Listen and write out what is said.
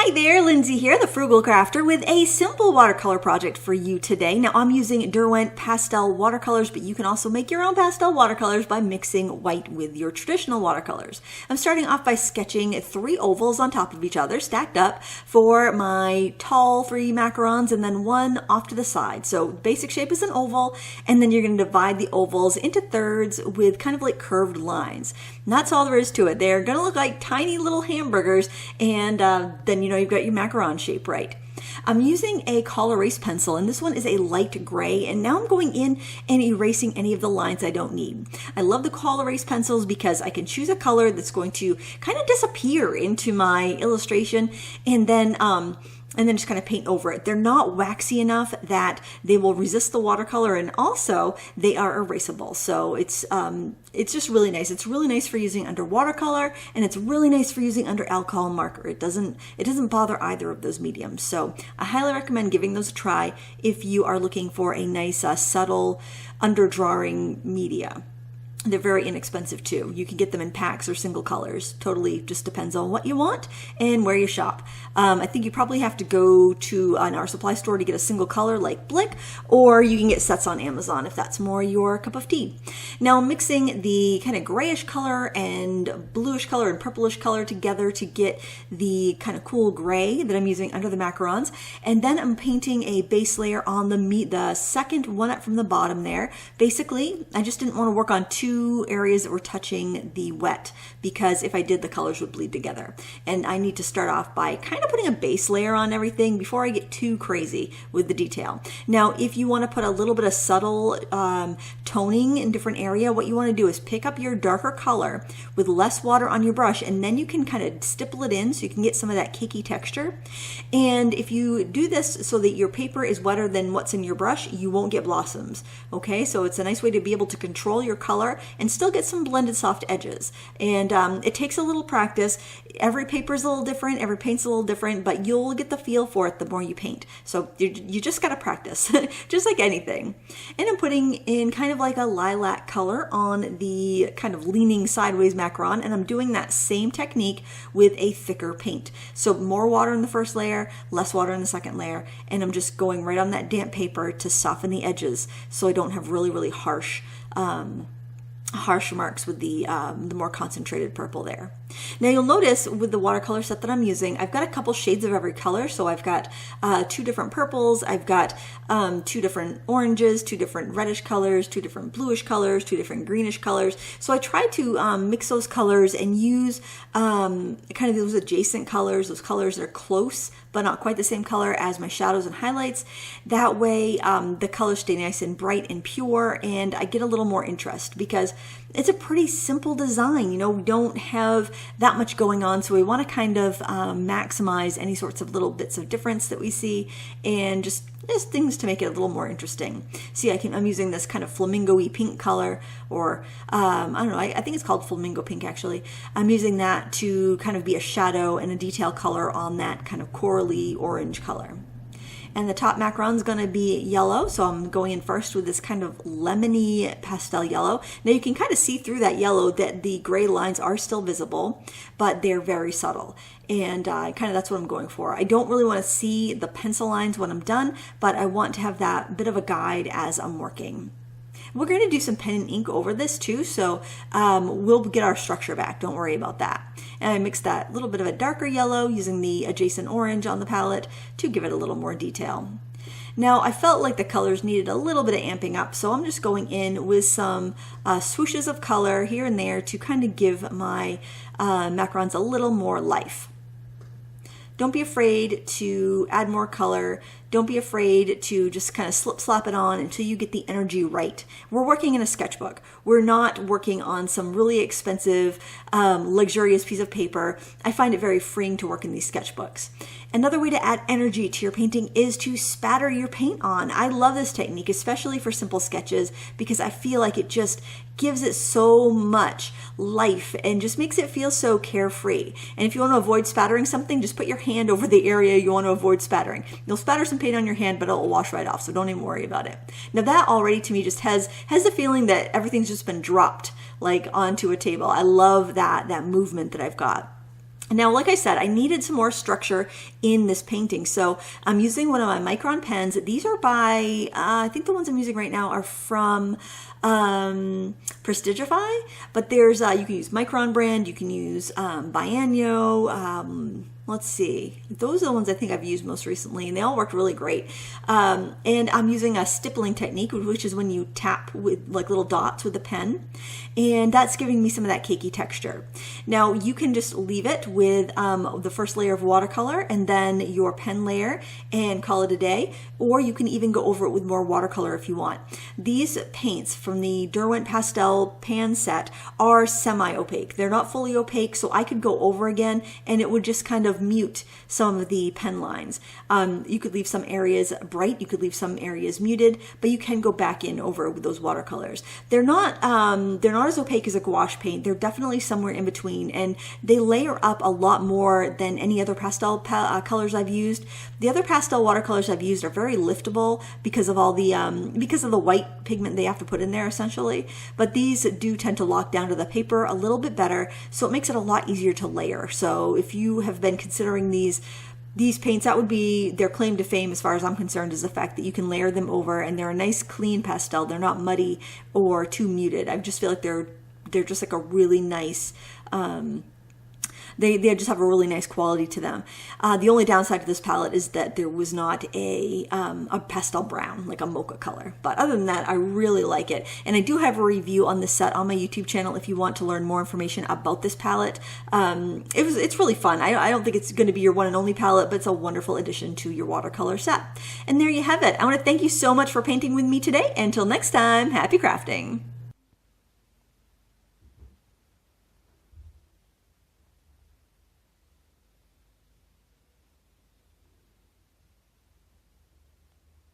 Hi there, Lindsay here, the Frugal Crafter, with a simple watercolor project for you today. Now, I'm using Derwent pastel watercolors, but you can also make your own pastel watercolors by mixing white with your traditional watercolors. I'm starting off by sketching 3 ovals on top of each other, stacked up, for my tall 3 macarons and then 1 off to the side. So basic shape is an oval, and then you're going to divide the ovals into thirds with kind of like curved lines. And that's all there is to it. They're going to look like tiny little hamburgers, and then you've got your macaron shape right. I'm using a col erase pencil, and this one is a light gray, and now I'm going in and erasing any of the lines I don't need. I love the col erase pencils because I can choose a color that's going to kind of disappear into my illustration, and then just kind of paint over it. They're not waxy enough that they will resist the watercolor, and also they are erasable. So it's just really nice. It's really nice for using under watercolor, and it's really nice for using under alcohol marker. It doesn't bother either of those mediums. So I highly recommend giving those a try if you are looking for a nice subtle underdrawing media. They're very inexpensive too. You can get them in packs or single colors. Totally just depends on what you want and where you shop. I think you probably have to go to an art supply store to get a single color like Blick, or you can get sets on Amazon if that's more your cup of tea. Now I'm mixing the kind of grayish color and bluish color and purplish color together to get the kind of cool gray that I'm using under the macarons. And then I'm painting a base layer on the second one up from the bottom there. Basically, I just didn't want to work on 2 areas that were touching the wet, because if I did, the colors would bleed together. And I need to start off by kind of putting a base layer on everything before I get too crazy with the detail. Now, if you want to put a little bit of subtle toning in different area, what you want to do is pick up your darker color with less water on your brush, and then you can kind of stipple it in so you can get some of that cakey texture. And if you do this so that your paper is wetter than what's in your brush, you won't get blossoms. Okay, so it's a nice way to be able to control your color and still get some blended soft edges. And it takes a little practice. Every paper is a little different, every paint's a little different, but you'll get the feel for it the more you paint. So you just got to practice, just like anything. And I'm putting in kind of like a lilac color on the kind of leaning sideways macaron, and I'm doing that same technique with a thicker paint. So more water in the first layer, less water in the second layer, and I'm just going right on that damp paper to soften the edges so I don't have really, really harsh marks with the more concentrated purple there. Now you'll notice with the watercolor set that I'm using, I've got a couple shades of every color. So I've got 2 different purples, I've got 2 different oranges, 2 different reddish colors, 2 different bluish colors, 2 different greenish colors. So I try to mix those colors and use kind of those adjacent colors, those colors that are close but not quite the same color as my shadows and highlights. That way the colors stay nice and bright and pure, and I get a little more interest because it's a pretty simple design. We don't have that much going on, so we want to kind of maximize any sorts of little bits of difference that we see, and just things to make it a little more interesting. See, I'm using this kind of flamingo-y pink color, or I don't know, I think it's called flamingo pink actually. I'm using that to kind of be a shadow and a detail color on that kind of corally orange color. And the top macaron is going to be yellow, so I'm going in first with this kind of lemony pastel yellow. Now you can kind of see through that yellow that the gray lines are still visible, but they're very subtle. And kind of that's what I'm going for. I don't really want to see the pencil lines when I'm done, but I want to have that bit of a guide as I'm working. We're going to do some pen and ink over this too, so we'll get our structure back. Don't worry about that. And I mixed that little bit of a darker yellow using the adjacent orange on the palette to give it a little more detail. Now I felt like the colors needed a little bit of amping up, so I'm just going in with some swooshes of color here and there to kind of give my macarons a little more life. Don't be afraid to add more color. Don't be afraid to just kind of slap it on until you get the energy right. We're working in a sketchbook. We're not working on some really expensive, luxurious piece of paper. I find it very freeing to work in these sketchbooks. Another way to add energy to your painting is to spatter your paint on. I love this technique, especially for simple sketches, because I feel like it just gives it so much life and just makes it feel so carefree. And if you want to avoid spattering something, just put your hand over the area you want to avoid spattering. You'll spatter some paint on your hand, but it'll wash right off, so don't even worry about it. Now that already to me just has the feeling that everything's just been dropped like onto a table. I love that movement that I've got. Now, like I said, I needed some more structure in this painting, so I'm using one of my Macaron pens. These are by, I think the ones I'm using right now are from Prestigify, but there's, you can use Macaron brand, you can use Bianyo, let's see, those are the ones I think I've used most recently, and they all worked really great. And I'm using a stippling technique, which is when you tap with like little dots with the pen, and that's giving me some of that cakey texture. Now you can just leave it with the first layer of watercolor and then your pen layer and call it a day, or you can even go over it with more watercolor if you want. These paints from the Derwent Pastel pan set are semi-opaque. They're not fully opaque, so I could go over again and it would just kind of mute some of the pen lines. You could leave some areas bright, you could leave some areas muted, but you can go back in over with those watercolors. They're not as opaque as a gouache paint. They're definitely somewhere in between, and they layer up a lot more than any other pastel colors I've used. The other pastel watercolors I've used are very liftable because of all the white pigment they have to put in there essentially, but these do tend to lock down to the paper a little bit better, so it makes it a lot easier to layer. So if you have been considering these paints, that would be their claim to fame as far as I'm concerned, is the fact that you can layer them over and they're a nice clean pastel. They're not muddy or too muted. I just feel like they're just like a really nice, they just have a really nice quality to them. The only downside to this palette is that there was not a pastel brown, like a mocha color. But other than that, I really like it. And I do have a review on this set on my YouTube channel if you want to learn more information about this palette. It's really fun. I don't think it's going to be your one and only palette, but it's a wonderful addition to your watercolor set. And there you have it. I want to thank you so much for painting with me today. Until next time, happy crafting.